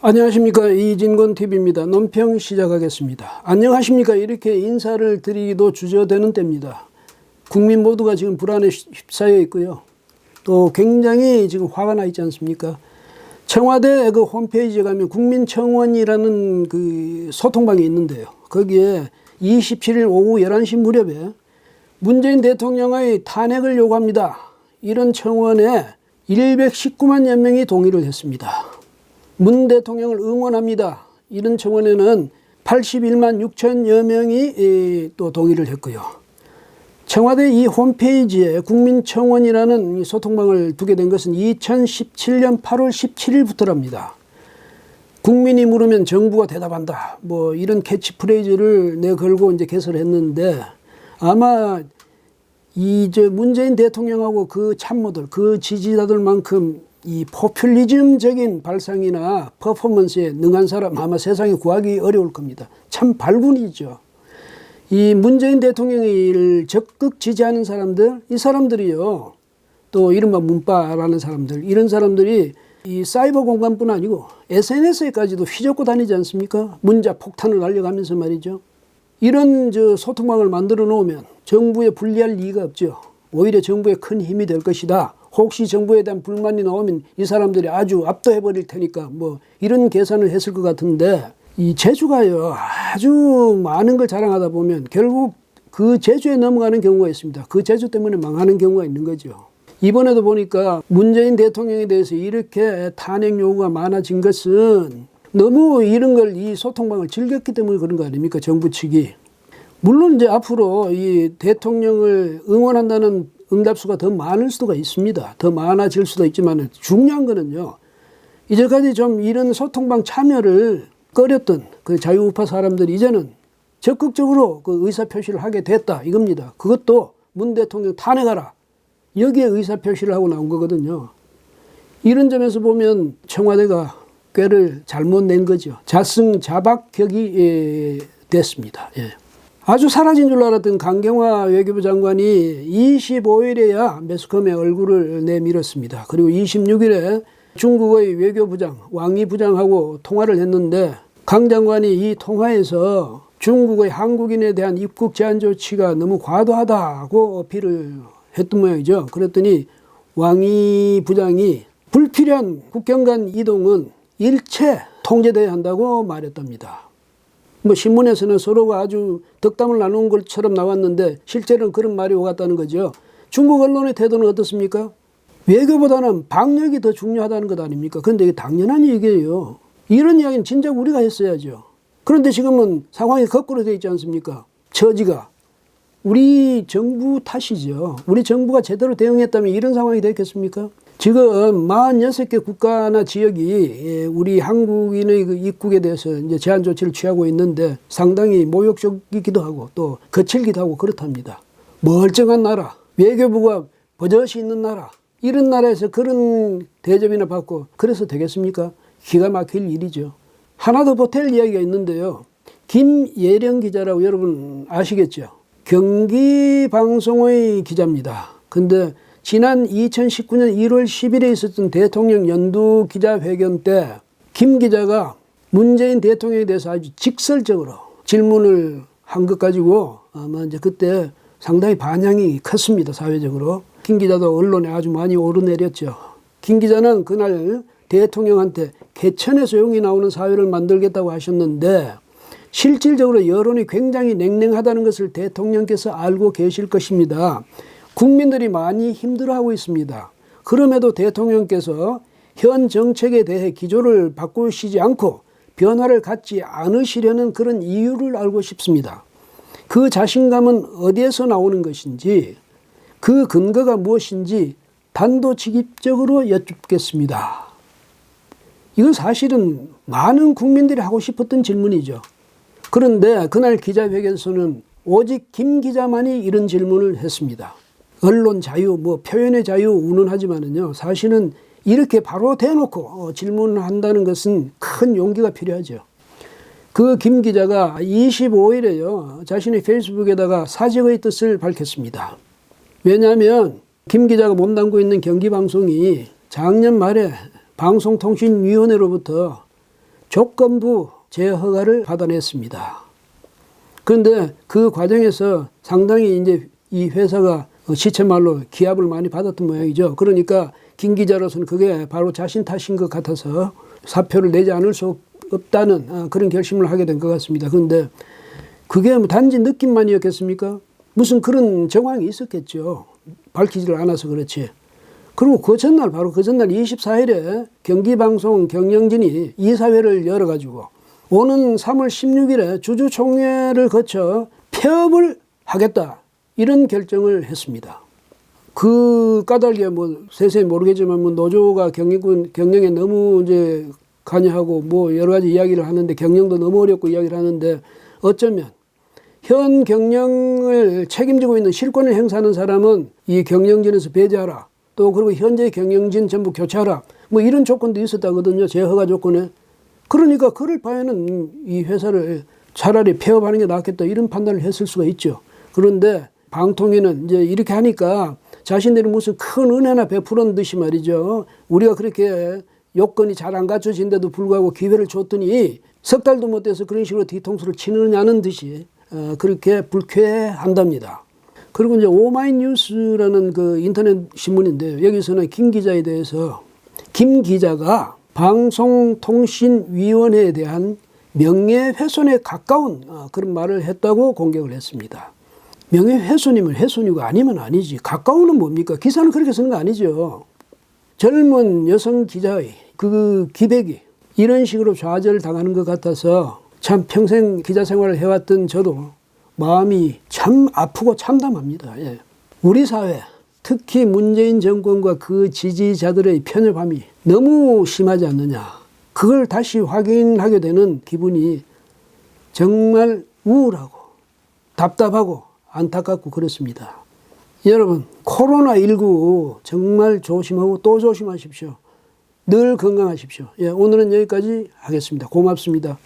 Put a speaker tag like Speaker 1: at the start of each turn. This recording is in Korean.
Speaker 1: 안녕하십니까, 이진권TV입니다. 논평 시작하겠습니다. 안녕하십니까, 이렇게 인사를 드리기도 주저되는 때입니다. 국민 모두가 지금 불안에 휩싸여 있고요. 또 굉장히 지금 화가 나 있지 않습니까? 청와대 그 홈페이지에 가면 국민청원이라는 그 소통방이 있는데요. 거기에 27일 오후 11시 무렵에 문재인 대통령의 탄핵을 요구합니다, 이런 청원에 119만여 명이 동의를 했습니다. 문 대통령을 응원합니다, 이런 청원에는 81만 6천여 명이 또 동의를 했고요. 청와대 이 홈페이지에 국민청원이라는 소통방을 두게 된 것은 2017년 8월 17일부터랍니다. 국민이 물으면 정부가 대답한다, 뭐 이런 캐치프레이즈를 내걸고 이제 개설했는데, 아마 문재인 대통령하고 그 참모들, 그 지지자들만큼 이 포퓰리즘적인 발상이나 퍼포먼스에 능한 사람 아마 세상에 구하기 어려울 겁니다. 참 발군이죠. 이 문재인 대통령을 적극 지지하는 사람들, 이 사람들이요, 또 이른바 문파라는 사람들, 이런 사람들이 이 사이버 공간뿐 아니고 SNS에까지도 휘젓고 다니지 않습니까? 문자 폭탄을 날려가면서 말이죠. 이런 소통망을 만들어 놓으면 정부에 불리할 리가 없죠. 오히려 정부에 큰 힘이 될 것이다. 혹시 정부에 대한 불만이 나오면 이 사람들이 아주 압도해버릴 테니까 뭐 이런 계산을 했을 것 같은데, 이 재주가요, 아주 많은 걸 자랑하다 보면 결국 그 재주에 넘어가는 경우가 있습니다. 그 재주 때문에 망하는 경우가 있는 거죠. 이번에도 보니까 문재인 대통령에 대해서 이렇게 탄핵 요구가 많아진 것은 너무 이런 걸, 이 소통방을 즐겼기 때문에 그런 거 아닙니까, 정부 측이. 물론 이제 앞으로 이 대통령을 응원한다는 응답수가 더 많을 수도 있습니다. 더 많아질 수도 있지만 중요한 거는요, 이제까지 좀 이런 소통방 참여를 꺼렸던 그 자유우파 사람들이 이제는 적극적으로 그 의사표시를 하게 됐다, 이겁니다. 그것도 문 대통령 탄핵하라, 여기에 의사표시를 하고 나온 거거든요. 이런 점에서 보면 청와대가 꾀를 잘못 낸 거죠. 자승자박격이 됐습니다. 예. 아주 사라진 줄 알았던 강경화 외교부 장관이 25일에야 매스컴에 얼굴을 내밀었습니다. 그리고 26일에 중국의 외교부장 왕이 부장하고 통화를 했는데, 강 장관이 이 통화에서 중국의 한국인에 대한 입국 제한 조치가 너무 과도하다고 어필을 했던 모양이죠. 그랬더니 왕이 부장이 불필요한 국경 간 이동은 일체 통제돼야 한다고 말했답니다. 뭐 신문에서는 서로가 아주 덕담을 나눈 것처럼 나왔는데 실제로는 그런 말이 오갔다는 거죠. 중국 언론의 태도는 어떻습니까? 외교보다는 방역이 더 중요하다는 것 아닙니까? 그런데 이게 당연한 얘기예요. 이런 이야기는 진작 우리가 했어야죠. 그런데 지금은 상황이 거꾸로 되어 있지 않습니까? 처지가. 우리 정부 탓이죠. 우리 정부가 제대로 대응했다면 이런 상황이 됐겠습니까? 지금 46개 국가나 지역이 우리 한국인의 그 입국에 대해서 이제 제한 조치를 취하고 있는데 상당히 모욕적이기도 하고 또 거칠기도 하고 그렇답니다. 멀쩡한 나라, 외교부가 버젓이 있는 나라, 이런 나라에서 그런 대접이나 받고 그래서 되겠습니까? 기가 막힐 일이죠. 하나 더 보탤 이야기가 있는데요. 김예령 기자라고 여러분 아시겠죠? 경기방송의 기자입니다. 근데 지난 2019년 1월 10일에 있었던 대통령 연두 기자회견 때 김 기자가 문재인 대통령에 대해서 아주 직설적으로 질문을 한 것 가지고 아마 이제 그때 상당히 반향이 컸습니다, 사회적으로. 김 기자도 언론에 아주 많이 오르내렸죠. 김 기자는 그날 대통령한테 개천에 소용이 나오는 사회를 만들겠다고 하셨는데, 실질적으로 여론이 굉장히 냉랭하다는 것을 대통령께서 알고 계실 것입니다. 국민들이 많이 힘들어하고 있습니다. 그럼에도 대통령께서 현 정책에 대해 기조를 바꾸시지 않고 변화를 갖지 않으시려는 그런 이유를 알고 싶습니다. 그 자신감은 어디에서 나오는 것인지, 그 근거가 무엇인지 단도직입적으로 여쭙겠습니다. 이건 사실은 많은 국민들이 하고 싶었던 질문이죠. 그런데 그날 기자회견에서는 오직 김 기자만이 이런 질문을 했습니다. 언론 자유, 뭐 표현의 자유 운운하지만은요, 사실은 이렇게 바로 대놓고 질문을 한다는 것은 큰 용기가 필요하죠. 그 김 기자가 25일에요, 자신의 페이스북에다가 사직의 뜻을 밝혔습니다. 왜냐하면 김 기자가 몸담고 있는 경기방송이 작년 말에 방송통신위원회로부터 조건부 재허가를 받아냈습니다. 그런데 그 과정에서 상당히 이제 이 회사가 시체말로 기합을 많이 받았던 모양이죠. 그러니까 김 기자로서는 그게 바로 자신 탓인 것 같아서 사표를 내지 않을 수 없다는 그런 결심을 하게 된 것 같습니다. 그런데 그게 뭐 단지 느낌만이었겠습니까? 무슨 그런 정황이 있었겠죠. 밝히지를 않아서 그렇지. 그리고 그 전날, 바로 그 전날 24일에 경기방송 경영진이 이사회를 열어가지고 오는 3월 16일에 주주총회를 거쳐 폐업을 하겠다, 이런 결정을 했습니다. 그 까닭에 뭐 세세히 모르겠지만 뭐 노조가 경영에 너무 이제 관여하고 뭐 여러 가지 이야기를 하는데, 경영도 너무 어렵고 이야기를 하는데, 어쩌면 현 경영을 책임지고 있는 실권을 행사하는 사람은 이 경영진에서 배제하라, 또 그리고 현재 경영진 전부 교체하라, 뭐 이런 조건도 있었다거든요. 재허가 조건에. 그러니까 그럴 바에는 이 회사를 차라리 폐업하는 게 낫겠다, 이런 판단을 했을 수가 있죠. 그런데 방통위는 이제 이렇게 하니까 자신들이 무슨 큰 은혜나 베푸는 듯이 말이죠. 우리가 그렇게 요건이 잘 안 갖춰진데도 불구하고 기회를 줬더니 석 달도 못 돼서 그런 식으로 뒤통수를 치느냐는 듯이 그렇게 불쾌한답니다. 그리고 이제 오마이뉴스라는 그 인터넷 신문인데요. 여기서는 김 기자에 대해서 김 기자가 방송통신위원회에 대한 명예훼손에 가까운 그런 말을 했다고 공격을 했습니다. 명예훼손이면 훼손이고 아니면 아니지. 가까운은 뭡니까? 기사는 그렇게 쓰는 거 아니죠. 젊은 여성 기자의 그 기백이 이런 식으로 좌절당하는 것 같아서 참 평생 기자 생활을 해왔던 저도 마음이 참 아프고 참담합니다. 예. 우리 사회, 특히 문재인 정권과 그 지지자들의 편협함이 너무 심하지 않느냐. 그걸 다시 확인하게 되는 기분이 정말 우울하고 답답하고 안타깝고 그렇습니다. 여러분, 코로나19 정말 조심하고 또 조심하십시오. 늘 건강하십시오. 예, 오늘은 여기까지 하겠습니다. 고맙습니다.